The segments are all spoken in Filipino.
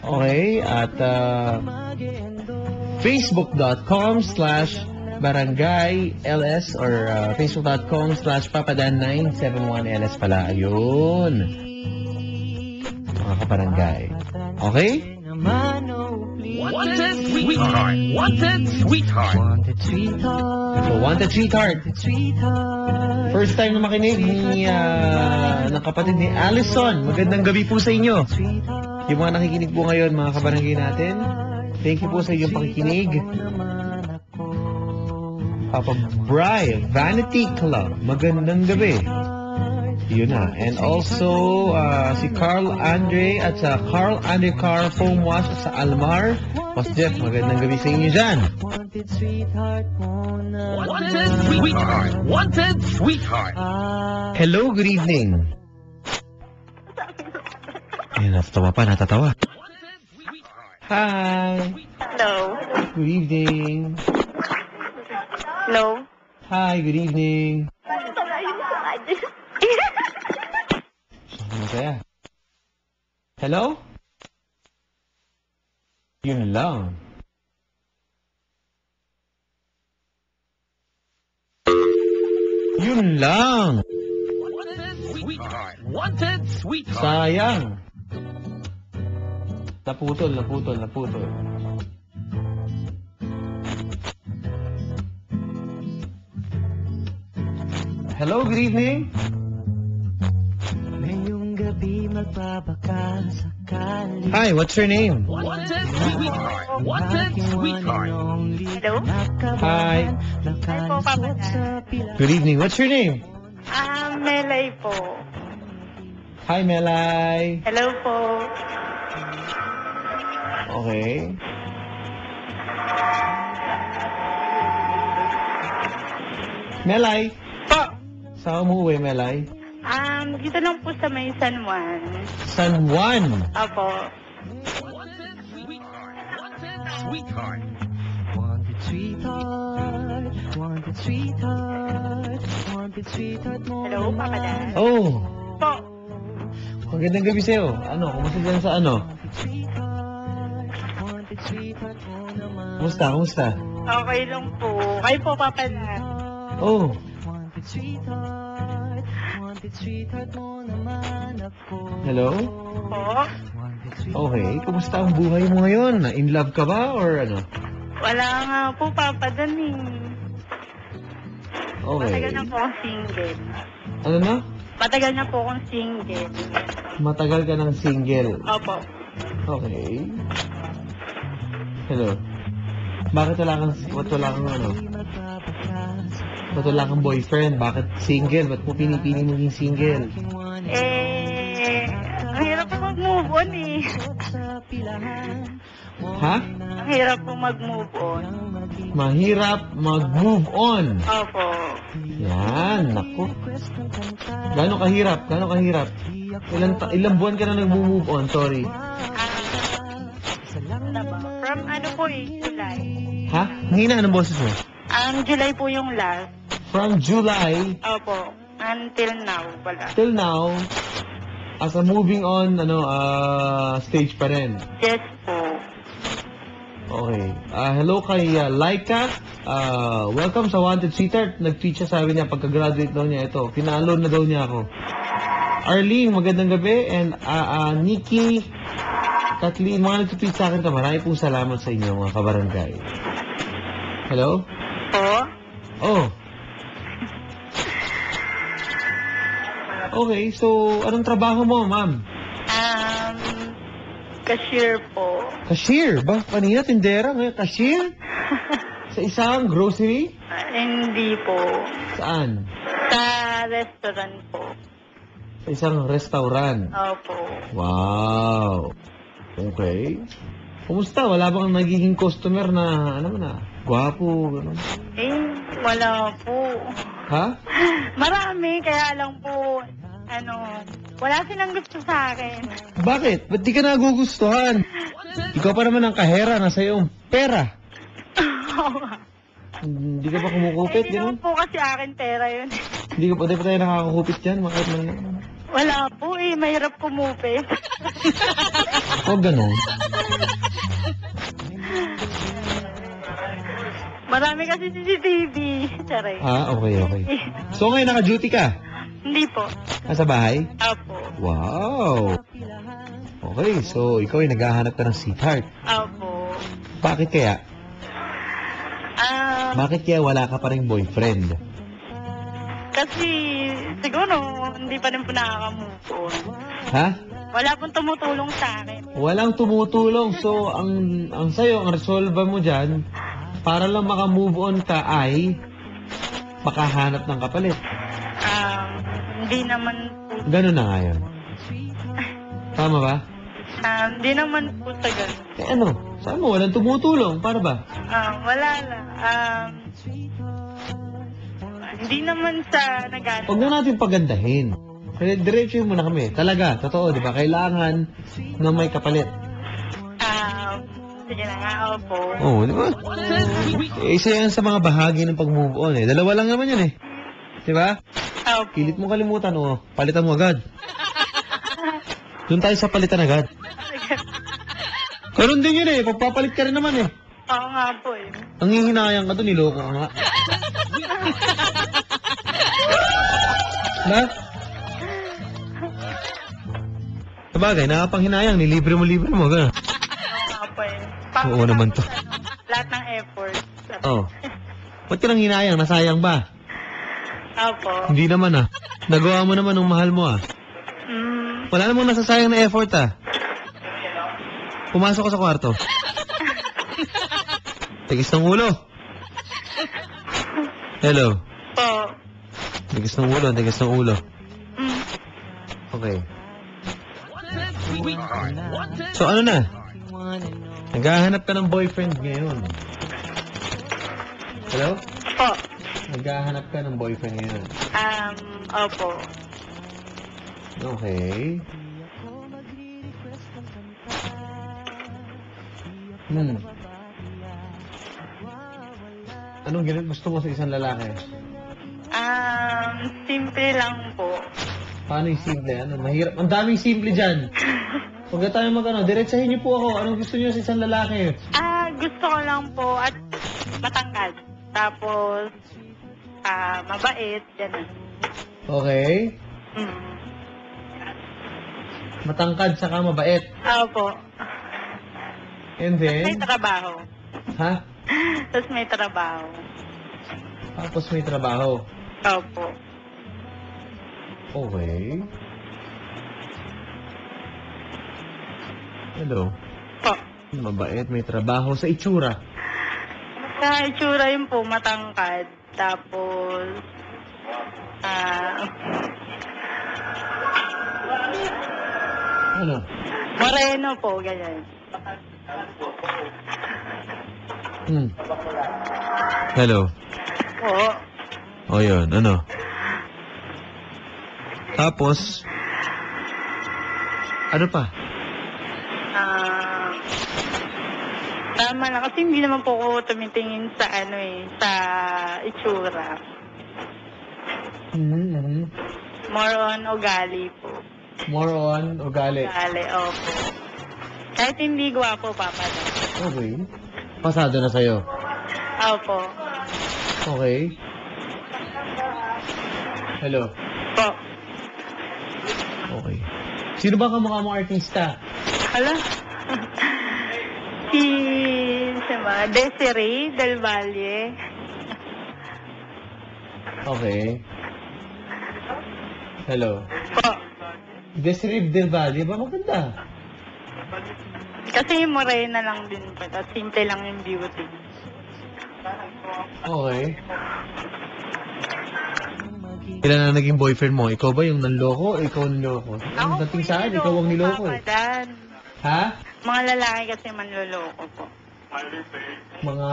Okay, at facebook.com/barangay-ls or facebook.com/papadan971ls pala. Ayun. Mga kabarangay. Okay? Wanted sweetheart. Wanted sweetheart. So, Wanted Sweetheart. First time na makinig ni ng kapatid ni Allison. Magandang gabi po sa inyo. Yung mga nakikinig po ngayon, mga kabarangay natin, thank you po sa inyong pakikinig. Papa Bri, Vanity Club, magandang gabi. Yun na. And also, si Carl Andre at sa Carl Andre Car Foam Wash at sa Almar. Boss Jeff, magandang gabi sa inyo dyan. Wanted sweetheart. Wanted sweetheart. Hello, good evening. Ayun, natatawa pa, natatawa. Hi. Hello. Good evening. Hello. Hi, good evening. Masaya. Hello? Yun lang. Yun lang. Wanted sweetheart. Sayang. Naputol. Hello, good evening. Hi, what's your name? Wanted sweetheart. Wanted sweetheart. Hello. Hi. Hi po, Papa Dan. Good evening. What's your name? Melay po. Hi, Melay. Hello po. Okay. Melay. Po. Saan umuwi, Melay? Dito lang po sa may San Juan. San Juan. Opo. Wanted sweetheart. Wanted sweetheart. Hello, Papa Dan. Oh, Po. magandang gabi sa'yo. Ano, kumusta dyan sa ano? Kumusta? Okay lang po. Kayo po, Papa Dan. Oh, hello? Po. Okay, kumusta ang buhay mo ngayon? In love ka ba or ano? Wala nga po, Papa Dan eh. Okay. Matagal na po akong single. Ano na? Matagal na po akong single. Matagal ka ng single. Opo. Okay. Hello. Bakit wala kang ano? Ba't wala kang boyfriend? Bakit single? Ba't mo pinipili maging single? Ang hirap po mag-move on eh. Ha? Ang hirap po mag-move on. Mahirap mag-move on. Opo. Yan, naku. Gano'ng kahirap? Ilang buwan ka na nag-move on? Sorry. From ano po eh, July. Ha? Hina, anong boses mo? July po yung last. From July Opo. Until now, wala. till now, as a moving on, stage pa rin. Yes po. Okay. Hello kay Laika. Welcome sa Wanted Sweetheart. Nag-tweet siya, sabi niya, pagka-graduate daw niya, ito, pinalo na daw niya ako. Arlene, magandang gabi. And Nikki, Kathleen, mga nag-tweet sa akin ka. Marami pong salamat sa inyo, mga kabarangay. Hello? Po? Oh. Okay, so, anong trabaho mo, ma'am? Cashier po. Cashier? Ba? Kanina, tindera. Ngayon, cashier? Sa isang grocery? Hindi po. Saan? Sa restaurant po. Sa isang restaurant. Opo. Wow. Okay. Kumusta? Wala bang nagiging customer na, ano mo na, gwapo, gano'n? Wala po. Ha? Marami, kaya lang po, wala silang gusto sa akin. Bakit? Ba't di ka nagugustuhan? Ikaw pa naman ang kahera, nasa iyong pera. Hindi ka ba kumukupit, Hindi gano'n? naman po kasi akin pera yun. Hindi pa tayo nakakakupit dyan, makit man. Wala po mahirap kumupit. O gano'n. Marami kasi CCTV. Charay. Okay. So ngayon naka-duty ka? Hindi po. Sa bahay? Opo. Wow. Okay, so ikaw ay naghahanap ka ng sweetheart. Opo. Bakit kaya? Bakit? Bakit kaya wala ka pa ring boyfriend? Kasi siguro hindi pa rin po nakaka-move on. Ha? Wala pong tumutulong sa akin. Walang tumutulong. So, ang sa'yo, ang resolve mo dyan, para lang maka-move on ka ay makahanap ng kapalit. Hindi naman po. Ganun na nga yun. Tama ba? Hindi naman po sa ganun. Eh ano? Saan mo? Walang tumutulong. Para ba? Wala lang. Hindi naman sa nagano. Huwag na natin pagandahin. Kaya diretso mo na kami. Talaga, totoo, di ba? Kailangan na may kapalit. Sige na nga, opo. Oo, di ba? Wanted sweetheart. Isa yan sa mga bahagi ng pag-move on eh. Dalawa lang naman yan eh. Di ba? Opo. Pilit mo kalimutan, oh. Palitan mo agad. Doon tayo sa palitan agad. Karoon din yun eh. Pagpapalit ka rin naman eh. Oo nga po eh. Ang hihinayang ka doon, niloko ka nga. Ba? Sabagay, nakapanghinayang, nilibre mo, gano'n. Oo nga po eh. Oo naman to. Lahat ng effort. Oh. Ba't ka nang hinayang? Nasayang ba? Opo. Hindi naman ah. Nagawa mo naman ng mahal mo ah. Wala namang nasasayang na effort ah. Pumasok ka sa kwarto. Tigis ng ulo. Hello. Po. Tigis ng ulo. Okay. Wanted sweetheart. Wanted So ano na? Naghahanap ka ng boyfriend ngayon. Hello? Po. Naghahanap ka ng boyfriend ngayon. Opo. Okay. Anong gusto mo sa isang lalaki? Simple lang po. Paano yung simple? Ano? Mahirap. Ang daming simple dyan. Huwag na tayo diretsahin niyo po ako. Anong gusto niyo sa isang lalaki? Gusto ko lang po at matangkad. Tapos, mabait, ganun. Okay. Matangkad saka mabait. Opo. And May then, trabaho. ha? Tapos may trabaho. Tapos may trabaho. Opo. Okay. Hello. Po. Mabait, may trabaho sa itsura. Sa itsura yun po, matangkad. Tapos, Ano? moreno po, ganyan. Hello. Po. O yun, ano? Tapos, ano pa? Tama na, kasi hindi naman po ako tumitingin sa sa itsura. More on ugali po. More on ugali. Ugali, opo. Kahit hindi gwapo, papala. Okay. Pasado na sa'yo. Opo. Okay. Hello. Po. Okay. Sino ba kamukha mong artista? Hala? Si Desiree Del Valle. Okay. Hello. Po. Desiree Del Valle ba? Maganda. Kasi morena lang din po. At simple lang yung beauty. Okay. Ilan na naging boyfriend mo? Ikaw ba yung nanloko o ikaw ang niloko? Ang dating sa akin, ikaw ang niloko eh. Dan. Ha? Mga lalaki kasi manloloko po. Mga?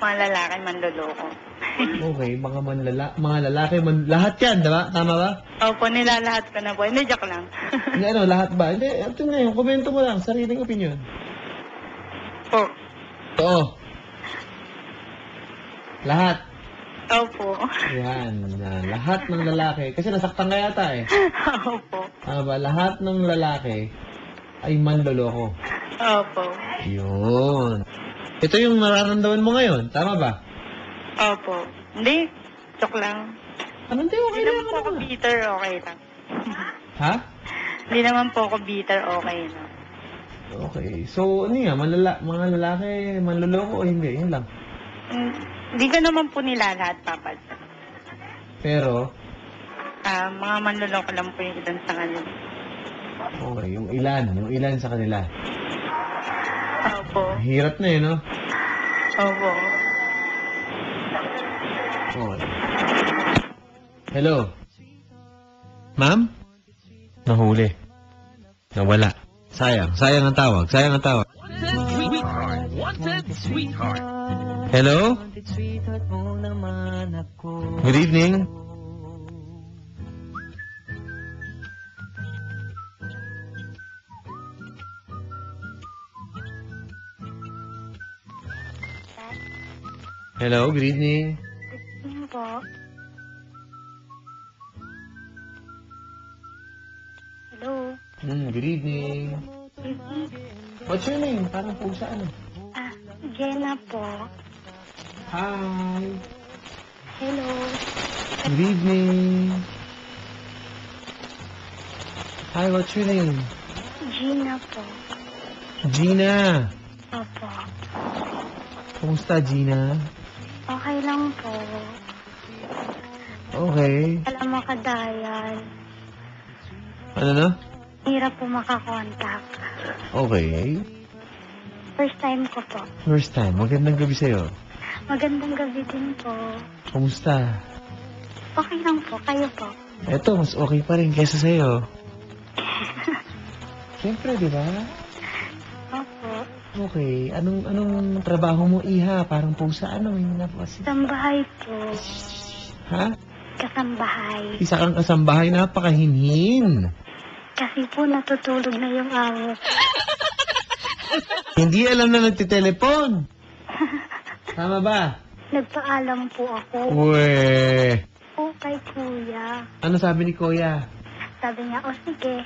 Mga lalaki manloloko. Okay, mga lalaki, lahat yan, diba? Tama ba? Opo, nilalahat ko na po. Hindi, joke lang. Hindi, ano, lahat ba? Hindi, ito na yun, komento mo lang, sariling opinion. Po. Oo. Lahat. Opo. Yan, lahat ng lalaki, kasi nasaktan ka yata eh. Opo. Tama ba? Lahat ng lalaki ay manloloko. Opo. Yun. Ito yung nararamdaman mo ngayon, tama ba? Opo. Hindi. Joke lang. Ano, hindi, Hindi okay naman lang. po ako bitter, okay lang. Ha? Hindi naman po ako bitter, okay lang. Okay. So, ano yan? Mga lalaki, manloloko o hindi? Yun lang. Hindi ko naman po nila lahat papad. Pero, Mga manloloko lang po yung ilan sa kanila. okay, yung ilan sa kanila. Opo. Hirap na no? Opo. Okay. Hello? Ma'am? Nahuli. Nawala. Sayang ang tawag. Wanted sweetheart. Hello? Good evening. Hello, good evening. Yun po. Hello. Good evening. What's your name? Parang pusa ano? Jenna po. Hi. Hello. Good evening. Hi, what's your name? Gina po. Gina. Opo. Kumusta, Gina? Okay lang po. Okay. Alam mo kadayan. Ano na? Hirap po makakontak. Okay. First time ko po. First time. Magandang gabi sa'yo. Magandang gabi din po. Kumusta? Okay lang po. Kayo po. Eto, mas okay pa rin kesa sa'yo. Siyempre, di ba? Opo. Okay. Anong trabaho mo, Iha? Parang pusa. Ano? Yung napasi. Kasambahay po. Ha? Kasambahay. Isa kang kasambahay, napakahinhin. Kasi po natutulog na yung amo. Hindi alam na nagtitelepon. Tama ba? Nagpaalam po ako. Uwe. Po kay kuya. Ano sabi ni Kuya? Sabi niya, o sige.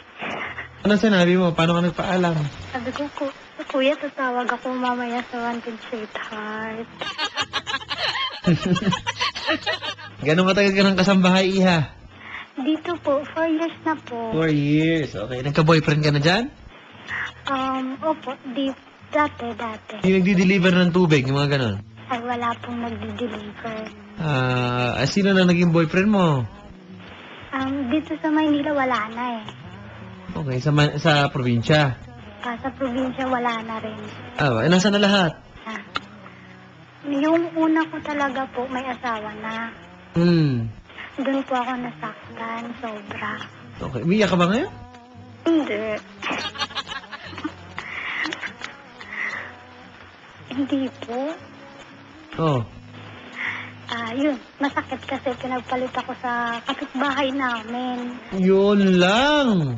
Ano sinabi mo? Paano ka nagpaalam? Sabi ko, kuya, tatawag ako mamaya sa Wanted Sweetheart. Gano'ng katagal ka ng kasambahay, Iha? Dito po, 4 years na po. 4 years. Okay. Nagka-boyfriend ka na dyan? Opo, dati. Yung nagdi-deliver ng tubig, yung mga ganon. Ay, wala pong nagdi-deliver. Sino na naging boyfriend mo? Dito sa Maynila, wala na eh. Okay, sa probinsya. Sa probinsya, wala na rin. Nasa na lahat? Yung una ko talaga po, may asawa na. Doon po ako nasaktan, sobra. Okay. Umiyak ka ba ngayon? Hindi. Hindi po. Oh. Yun, masakit kasi pinagpalit ako sa kapitbahay namin. Yun lang.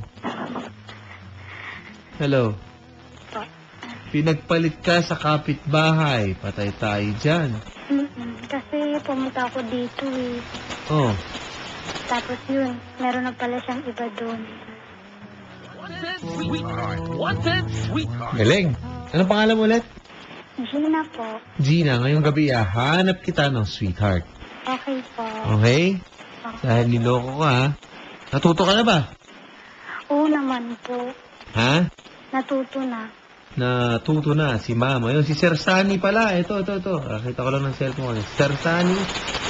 Hello. Po. Pinagpalit ka sa kapitbahay. Patay tayo dyan. Kasi pumunta ako dito eh. Oh. Tapos yun, meron na pala siyang iba doon. Wanted sweetheart. Galing. Anong pangalan mo ulit? Gina po. Gina, ngayong gabi hanap kita ng sweetheart. Okay po. Okay? Dahil niloko ka, ha? Natuto ka na ba? Oo naman po. Ha? Natuto na. Natuto na si Mama. Yun, si Sir Sunny pala. Ito. Nakita ko lang ng cellphone. Sir Sunny,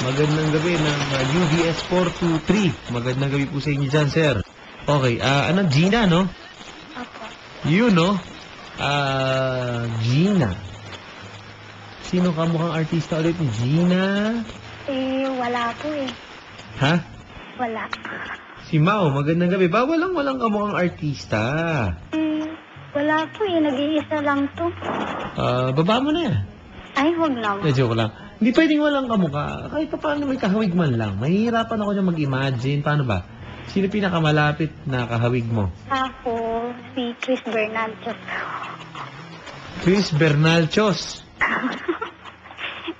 magandang gabi ng UBS 423. Magandang gabi po sa inyo dyan, sir. Okay, Gina, no? Opo. You, no? Gina. Sino ka mukhang artista ulit? Gina? Wala po eh. Ha? Wala. Si Mau, magandang gabi. Ba, walang kamukhang artista. Wala po eh. Nag-iisa lang to. Baba mo na yan. Ay, huwag naman. Joke lang. Hindi pwedeng walang kamukha. Kahit pa paano may kahawig man lang. Mahihirapan ako na mag-imagine. Paano ba? Sino pinakamalapit na kahawig mo? Ako, si Chris Bernalchos. Chris Bernalchos.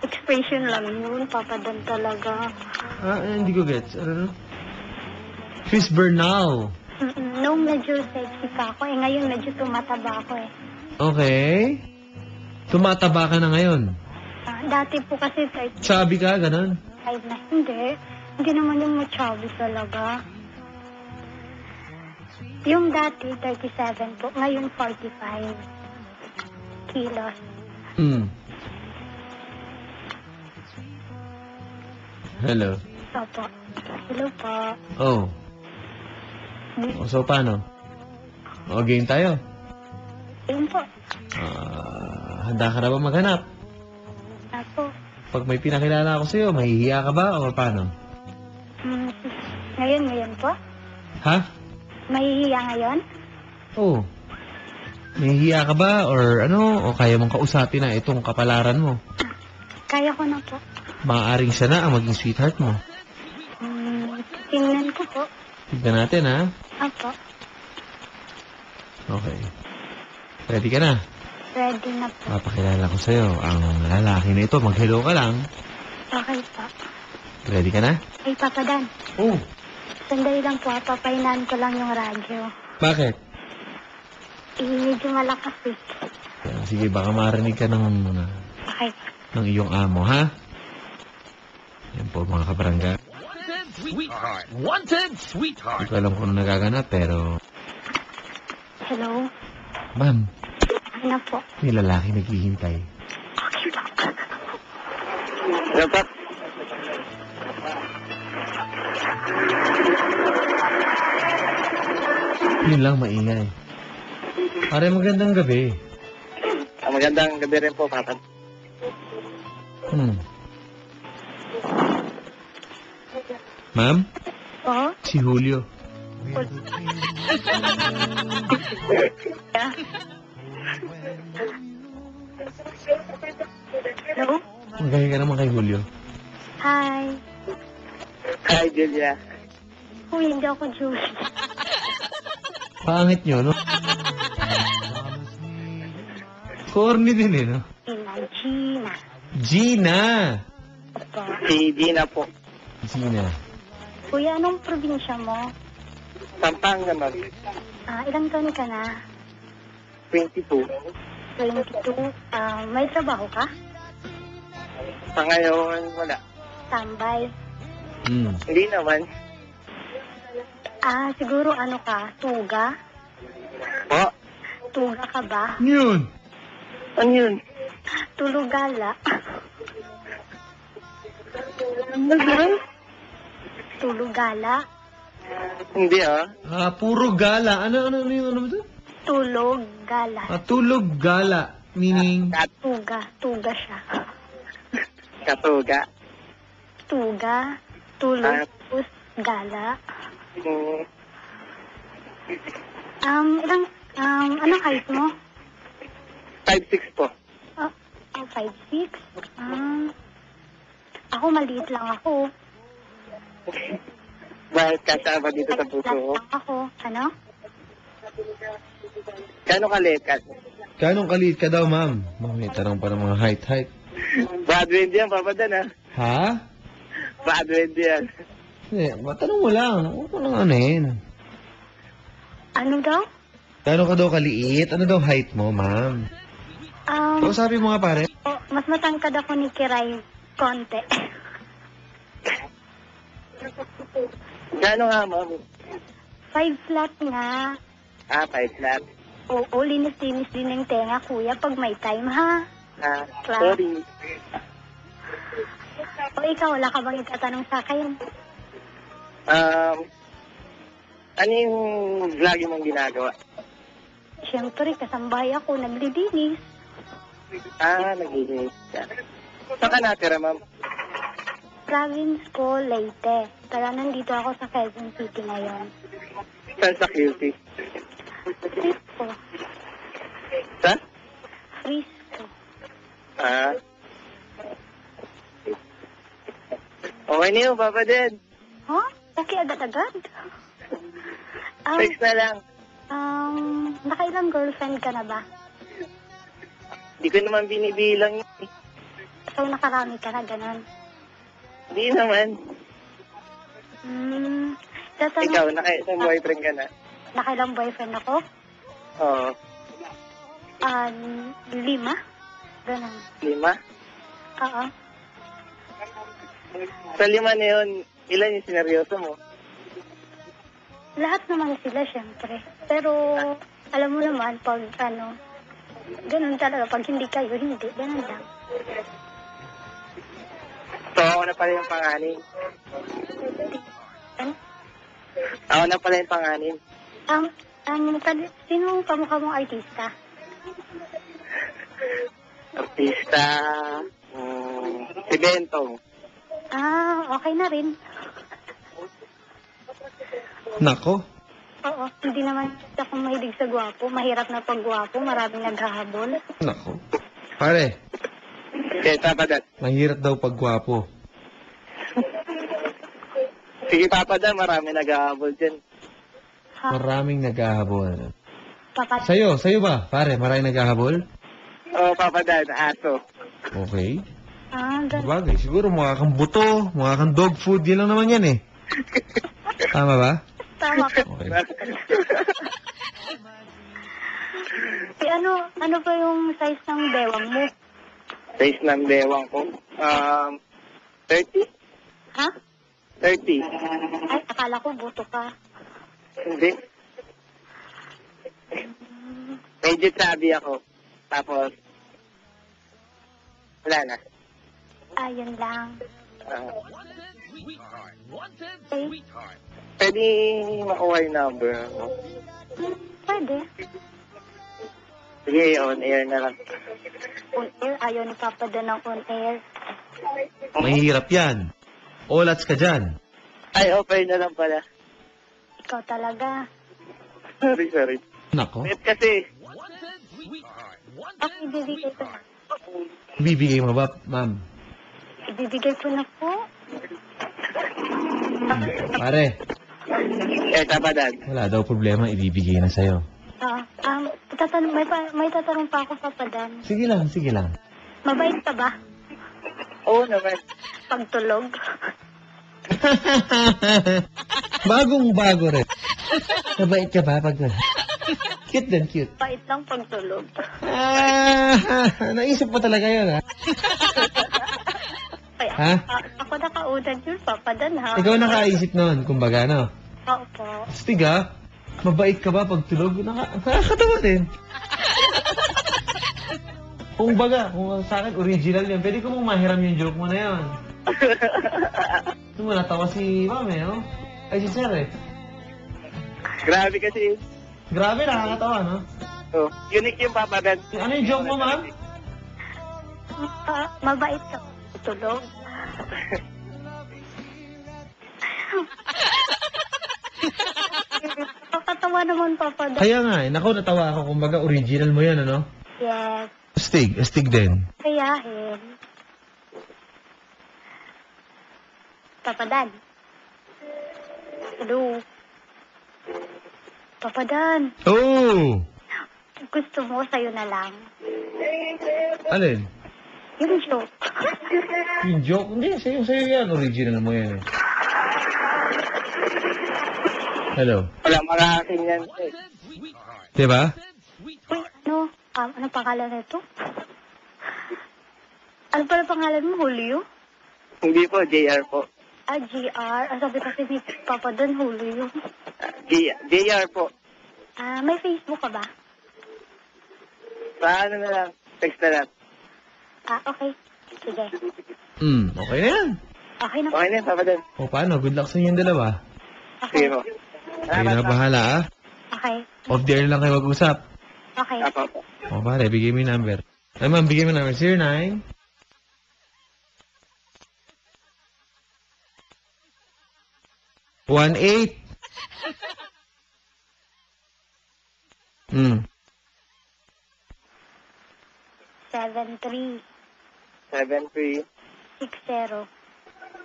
Expression lang yun. Papadan talaga. Hindi ko gets. Ano? Chris Bernal. Nung medyo sexy pa ako. Ngayon medyo tumataba ako eh. Okay. Tumataba ka na ngayon. Dati po kasi 35 Sabi ka, ganun. na. Hindi. Hindi naman yung machabi talaga. Yung dati 37 po. Ngayon 45 kilos. Hmm. Hello. Opo. Hello po. Oh. O, so paano? O, game tayo. Yun po. Handa ka na ba maghanap? Ako. Pag may pinakilala ako sa'yo, mahihiya ka ba o paano? Ngayon po? Ha? Mahihiya ngayon? Oo. Mahihiya ka ba or ano? O kaya mong kausapin na itong kapalaran mo? Kaya ko na po. Maaaring siya na ang maging sweetheart mo. Tingnan ko po. Tignan natin, ha? Opo. Okay. Ready ka na? Ready na po. Papakilala ko sa'yo ang lalaki na ito. Mag-hello ka lang. Okay po. Ready ka na? Ay, Papa Dan. Oo. Sandali lang po. Papahinaan ko lang yung radyo. Bakit? Medyo malakas eh. Sige, baka marinig ka ng Okay. iyong amo, ha? Yan po, mga kabarangga. Wanted sweetheart. Wanted Hindi sweetheart. ko alam kung ano nagaganap, pero... Hello? Ma'am, Ano po? may lalaki naghihintay. Okay po. Ano pa? Yun lang, maingay. Pare, magandang gabi. Magandang gabi rin po, Papa. Ma'am, Po? si Julio. Hello? Magaling ka naman kay Julio. Hi. Hi, Julia. Uy, hindi ako Julie. Pangit nyo, no? Corny din eh, no? Gina. Gina! Po. Si Gina po. Gina. Kuya, anong probinsya mo? Pampanga, ma'am. Ilang taon ka na? 22. 22. May trabaho ka? Sa ngayon, wala. Tambay. Hindi naman. Siguro ano ka? Tuga? Po? Tuga ka ba? Yun! Ano yun? Tulugala. Ano yun? Tulugala. Hindi, ah. Puro gala. Ano yung ano ba ito? Tulog gala. Tulog gala. Meaning, Tuga. Tuga siya. Katuga. Tuga. Tulog. Tapos gala. Ano height mo? 5'6" po. 5'6"? Ako maliit lang ako. Bakit kasama dito sa puso ko? Lang ako. Ano? Kano kaliit ka? kanong kaliit ka daw, ma'am? Ma'am, may tanong pa ng mga height. Bad wind yan, Papa Dan, ah. Ha? Bad wind yan. Hindi, matanong mo lang. Huwag mo lang anuhin. Ano daw? Gano'n ka daw kaliit? Ano daw height mo, ma'am? Kausapin mo nga, pare. Mas matangkad ako ni Kiray konti. Kano nga, ma'am? 5 flat nga. 5 flat. Oo, linis-linis din ng tenga, kuya, pag may time, ha? Sorry. O ikaw, wala ka bang itatanong sa akin? Ano yung lagi mong ginagawa? Siyempre, kasambay ako, naglilinis. Naglilinis ka. Saan ka natira, ma'am? Province ko, Leyte. Kaya nandito ako sa Quezon City ngayon. Saan sa QC? Frisco. Sa? Frisco. Okay na yun, Papa Dan. Huh? Okay, agad-agad. Text na lang. Nakailang girlfriend ka na ba? Hindi ko naman binibilang yun. So, nakarami ka na, ganun. Hindi naman. Ikaw, naka-isang boyfriend ka na. Nakailang boyfriend ako? Oo. 5. Ganun. 5? Oo. Sa 5 na yun, ilan yung sineryoso mo? Lahat naman sila, syempre. Pero, alam mo naman, pag ganun talaga. Pag hindi kayo, hindi. Ganun lang. So, ako na pala yung panganin. Ano? Ako na pala yung panganin. Sino kamukha mong artista? Artista, si Bentong. Okay na rin. Nako. Oo, hindi naman ako mahilig sa gwapo. Mahirap na pag gwapo, maraming naghahabol. Nako. Pare, Okay, Papa Dan. mahirap daw pag gwapo. Sige, Papa Dan, marami nag-aabol dyan. Maraming naghahabol. Papat. Sa'yo ba? Pare, maraming naghahabol? Oo, Papa Dan, aso. Okay. Ganun. Bagay, siguro mukha kang buto, mukha kang dog food, yun lang naman yan eh. Tama ba? Tama ka. Okay. Ano ba yung size ng bewang mo? Size ng bewang ko. 30? Ha? 30. Ay, akala ko buto ka. Hindi. Medyo chubby ako. Tapos, wala na. Ayun lang. Sweetheart. Wanted, Okay. sweetheart. Pwede makuha yung number mo. Pwede. Sige, on air na lang. On air. Ayaw ni Papa Dan ng on air. Mahirap yan. Olats ka dyan. Ay, offer na lang pala. Ikaw talaga. Sorry. Nako. Wait kasi, Wanted, sweetheart. Okay, ibibigay ko. Bibigay mo ba, ma'am? Ibibigay ko na po. Pare, Papa Dan. wala daw problema, ibibigay na sa'yo. May tatanong pa ako, Papa Dan. Sige lang. Mabait ka ba? Oo naman. Pagtulog? Bagong-bago rin. Mabait ka ba pag... Cute din, cute. Bait lang pagtulog. Naisip mo talaga yun, ha? Ay, Ha? ako nakaunan yun, Papa Dan, ha? Ikaw nakaisip nun, kumbaga, no? Oo po. Stiga, mabait ka ba pag tulog? Nakakatawa din. Kung baga, kung sa akin, original yan. Pwede ko mong mahiram yung joke mo na yun. Ito mo, natawa si Ma'am, eh, no? Ay, si Sir, eh. Grabe kasi. Grabe, nakakatawa, no? Oh, unique yung Papa Dan. Ano yung joke mo, Ma'am? Mabait ka tulog. Nakakatawa naman, Papa Dan. Kaya nga, eh. Naku, natawa ako. Kumbaga, original mo yan, ano? Yes. Astig din. Kayahin. Papa Dan. Hello. Papa Dan. Oh! Gusto mo, sa'yo na lang. Alin? Yung joke. Yung joke? Hindi, sa'yo yan. Original mo yan, eh. Hello? Wala makakaking yan. Diba? Uy, ano pangalan nito? Ano pala pangalan mo, Julio? Hindi po, JR po. GR. Sabi kasi ni Papa Dan, Julio. JR po. May Facebook ka ba? Paano na lang? Text na lang. Okay. Sige. Okay na yan. Okay na. Okay na, Papa Dan. O, paano? Good luck sa inyong dalawa. Sige Okay. po. Kayo na bahala, ah. Okay. Off the air lang kayo mag-usap. Okay. Apo po. O, pare, bigay mo yung number. Ay, ma'am, bigay mo yung number. 09 18 73 7360.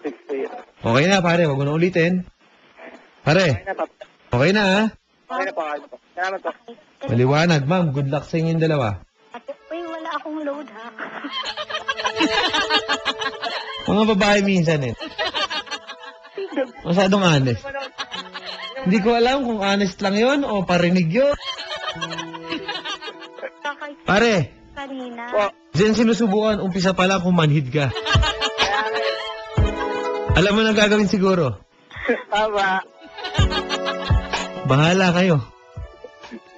60. Okay na, pare. Huwag mo na ulitin. Okay Pare, na, Papa. okay na, ha? Okay na po, okay na po. Salamat po. Okay. Maliwanag, ma'am. Good luck sa inyong dalawa. Uy, wala akong load, ha? Mga babae minsan, eh. Masyadong honest. Hindi ko alam kung honest lang yon o parinig yun. Kakay Pare, kanina. Po. Diyan sinusubukan, umpisa pa lang kung manhid ka. Alam mo na gagawin siguro? Tama. Bahala kayo.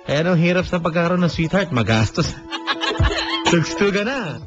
Kaya nung hirap sa pagkakaroon ng sweetheart, magastos. Tugstuga na.